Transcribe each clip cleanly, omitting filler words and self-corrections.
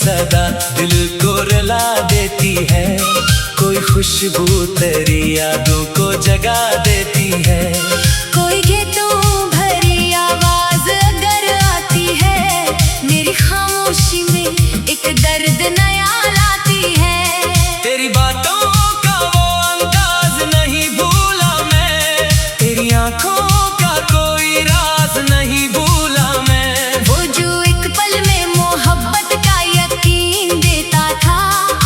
सदा दिल को रुला देती है। कोई खुशबू तेरी यादों को जगा देती है। कोई गीतों भरी आवाज अगर आती है, मेरी खामोशी में एक दर्द नया लाती है। तेरी बातों का वो अंदाज नहीं भूला मैं, तेरी आंखों का कोई राज नहीं भूला मैं। वो जो एक पल में मोहब्बत का यकीन देता था,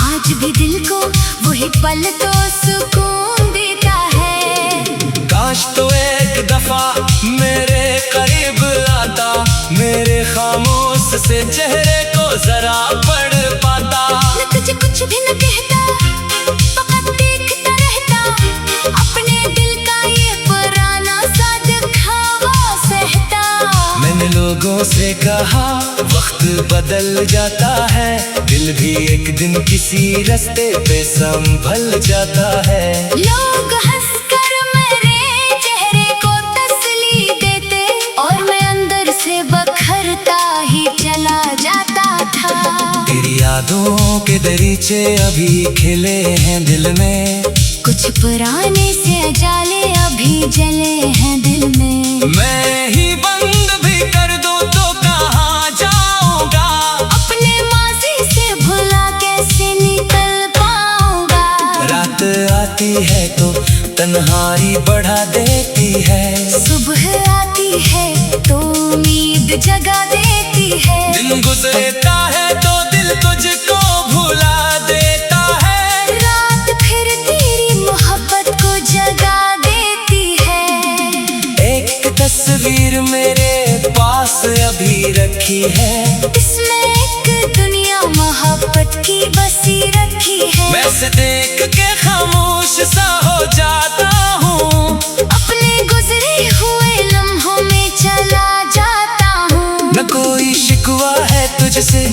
आज भी दिल को वही पल तो सुकून देता है। काश तो एक दफा मेरे करीब आता, मेरे खामोश से चेहरे को जरा पढ़ पाता। न तुझे कुछ भी न कहता, फकत देखता रहता, अपने दिल का ये पुराना सा दिखावा सहता। मैंने लोगों से कहा वक्त बदल जाता है, दिल भी एक दिन किसी रास्ते पे संभल जाता है। लोग हंसकर मेरे चेहरे को तसल्ली देते, और मैं अंदर से बखरता ही चला जाता था। तेरी यादों के दरीचे अभी खिले हैं दिल में, कुछ पुराने से जाले अभी जले हैं दिल में। मैं ही बंद भी कर दूं तो कहाँ जाऊंगा, अपने माजी से भुला कैसे निकल पाऊंगा। रात आती है तो तन्हाई बढ़ा देती है, सुबह आती है तो उम्मीद जगा देती है। दिन गुजरता है तो दिल तुझको भुला देता है, रात फिर तेरी मोहब्बत को जगा देती है। एक तस्वीर मेरे पास अभी रखी है, इसमें एक दुनिया मोहब्बत की बसी रखी है। मैं इसे देख के खामोश सा हो जाता हूँ, अपने गुजरे हुए लम्हों में चला जाता हूँ। न कोई शिकवा है तुझसे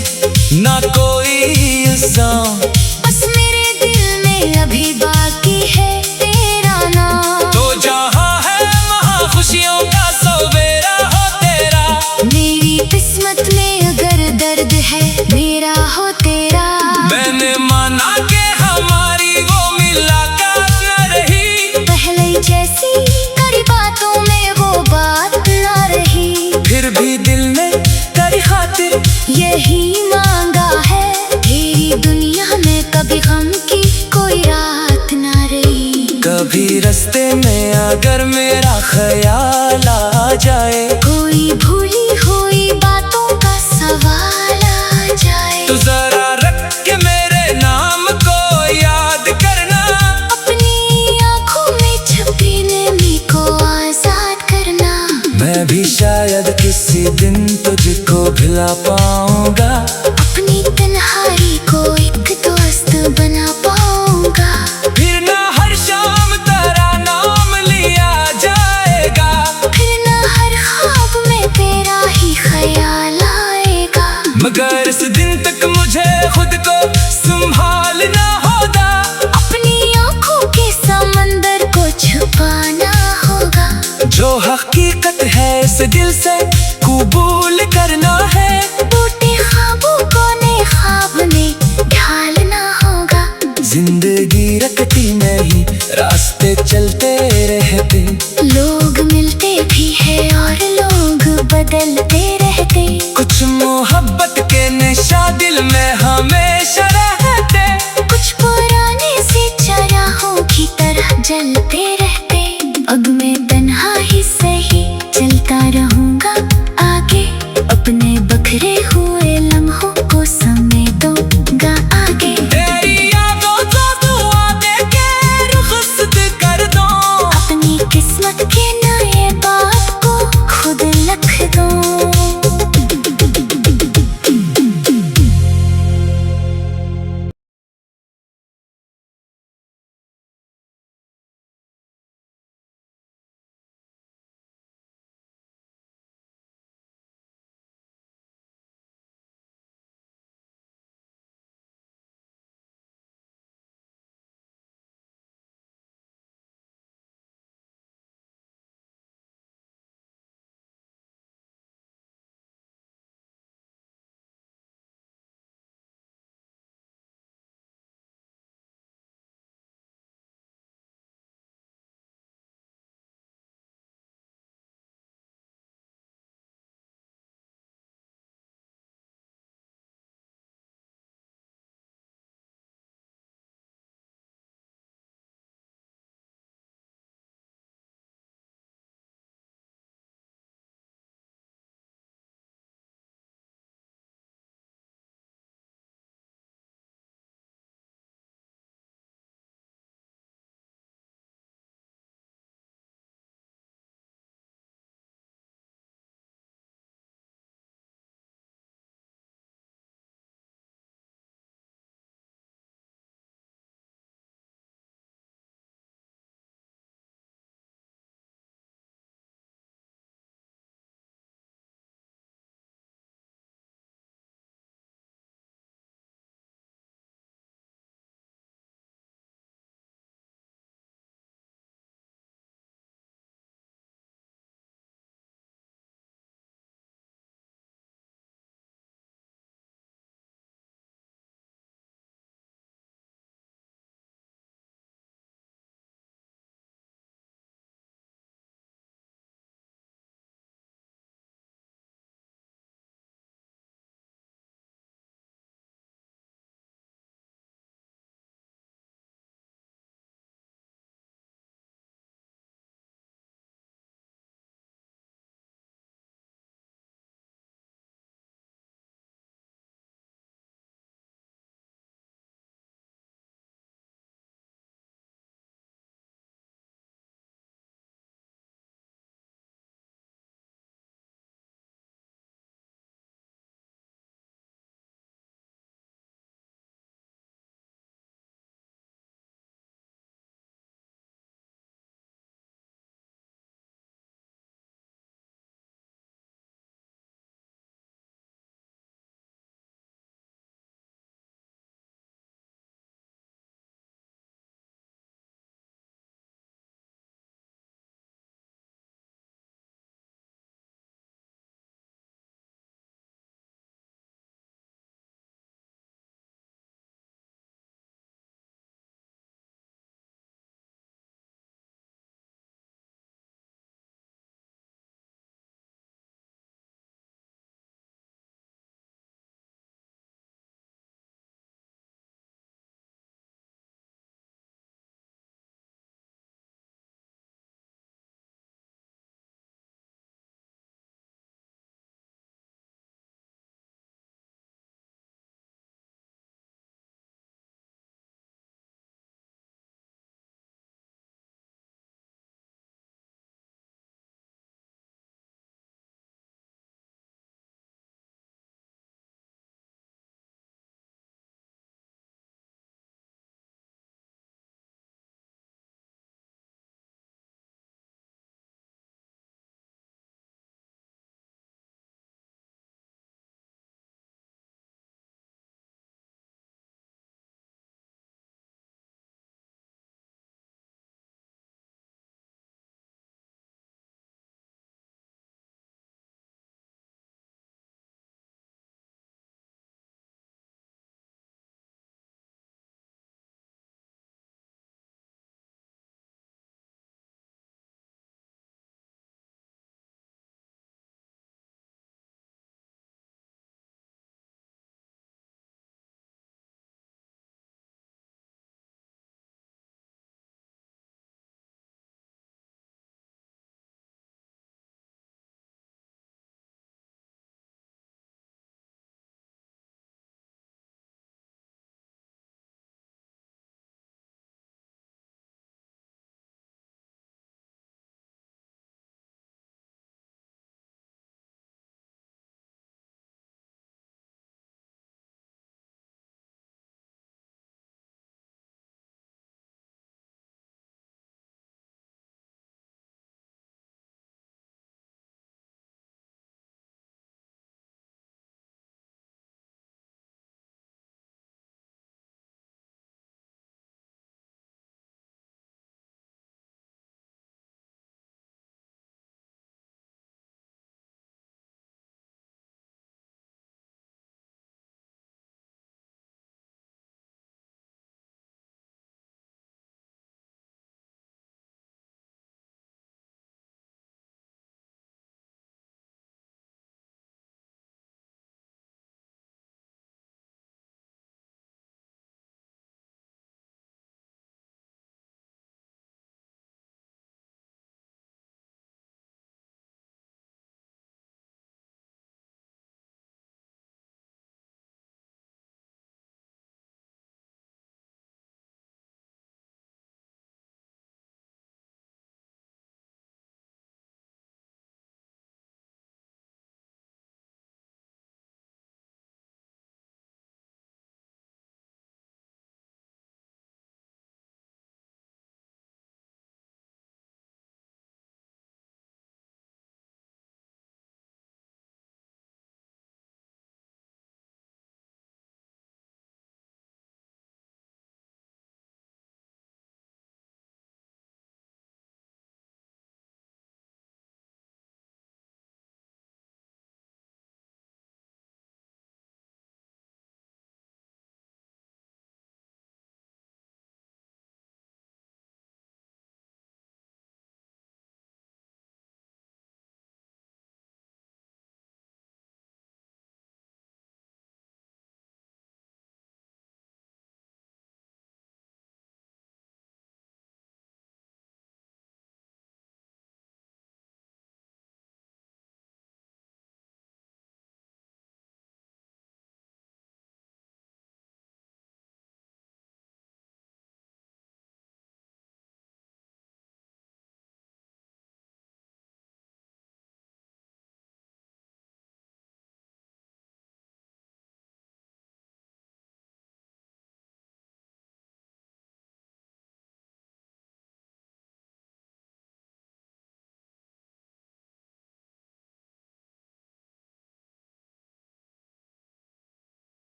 न कोई इल्जाम, बस मेरे दिल में अभी बाकी है तेरा नाम। तो जहाँ है वहाँ खुशियों का सवेरा हो तेरा। मेरी किस्मत में अगर दर्द है, मेरा हो तेरा। मैंने माना कि हमारी वो मुलाकात न रही, पहले जैसी तेरी बातों में वो बात ना रही। फिर भी दिल ने तेरी खातिर यही मांगा है, तेरी दुनिया में कभी गम की कोई रात ना रही। कभी रास्ते में अगर मेरा ख्याल आ जाए, कोई भूली हुई बातों का सवाल आ जाए, तो जरा रख के मेरे नाम को याद करना। अपनी आँखों में छुपी नमी को आजाद करना। मैं भी शायद किसी दिन तुझको भुला पाऊंगा, अपनी तन्हाई को एक दोस्त बना पाऊंगा। फिर ना हर शाम तेरा नाम लिया जाएगा, फिर ना हर ख्वाब में तेरा ही ख्याल आएगा। मगर इस दिन तक मुझे खुद को संभालना होगा, अपनी आँखों के समंदर को छुपाना होगा। जो हकीकत है इस दिल से कबूल करना है। टूटे ख्वाबों को नए ख्वाब में ढालना होगा। जिंदगी रखती नहीं रास्ते चलते रहते, लोग मिलते भी है और लोग बदलते रहते। कुछ मोहब्बत